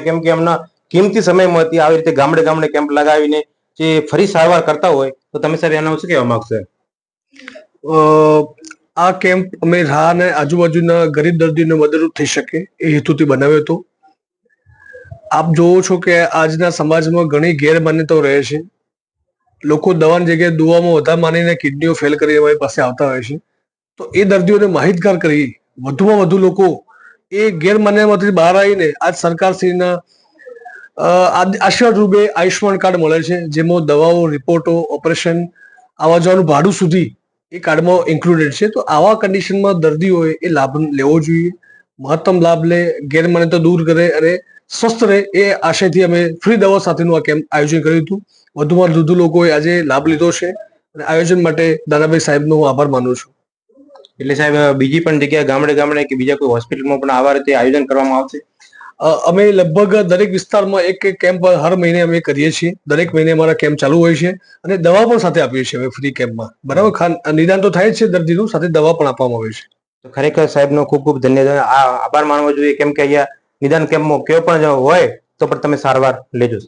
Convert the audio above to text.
કેમ કે એમના કિંમતી સમયમાંથી આવી રીતે ગામડે ગામડે કેમ્પ લગાવીને જે ફરી સારવાર કરતા હોય તો તમે સાહેબ એના શું કહેવા માંગશો? આ કેમ્પ અમે રાહ અને આજુબાજુના ગરીબ દર્દીઓને મદદરૂપ થઈ શકે એ હેતુથી બનાવ્યો હતો. આપ જોવો છો કે આજના સમાજમાં ઘણી ગેરમાન્યતાઓ રહે છે. લોકો દવાની જગ્યાએ દુવામાં વધારે માનીને કિડનીઓ ફેલ કરી અમારી પાસે આવતા હોય છે. તો એ દર્દીઓને માહિતગાર કરી વધુમાં વધુ લોકો એ ગેરમાન્યતામાંથી બહાર આવીને આજ સરકારશ્રીના આશીર્વાદ રૂપે આયુષ્યમાન કાર્ડ મળે છે, જેમાં દવાઓ, રિપોર્ટો, ઓપરેશન, આવવા જવાનું ભાડું સુધી એ કાર્ડમાં ઇન્ક્લુડેડ છે. તો આવા કન્ડિશનમાં દર્દીઓએ એ લાભ લેવો જોઈએ, મહત્તમ લાભ લે, ગેરમાન્યતા દૂર કરે અને સ્વસ્થ રહે એ આશયથી અમે ફ્રી દવા સાથેનું આ કેમ્પ આયોજન કર્યું હતું. વધુમાં વધુ લોકોએ આજે લાભ લીધો છે અને આયોજન માટે દાનાભાઈ સાહેબનો હું આભાર માનું છું. એટલે સાહેબ બીજી પણ જગ્યાએ ગામડે ગામડે કે બીજા કોઈ હોસ્પિટલમાં પણ આવા રીતે આયોજન કરવામાં આવશે? અમે લગભગ દરેક વિસ્તારમાં એક કેમ્પ હર મહિને અમે કરીએ છીએ. દરેક મહિને અમારા કેમ્પ ચાલુ હોય છે અને દવા પણ સાથે આપીએ છીએ અમે ફ્રી કેમ્પમાં. બરાબર, નિદાન તો થાય જ છે દર્દીનું, સાથે દવા પણ આપવામાં આવે છે. તો ખરેખર સાહેબનો ખૂબ ખૂબ ધન્યવાદ. આભાર માનવો જોઈએ, કેમ કે અહીંયા નિદાન કેમ્પમાં કેવો પણ હોય તો પણ તમે સારવાર લેજો.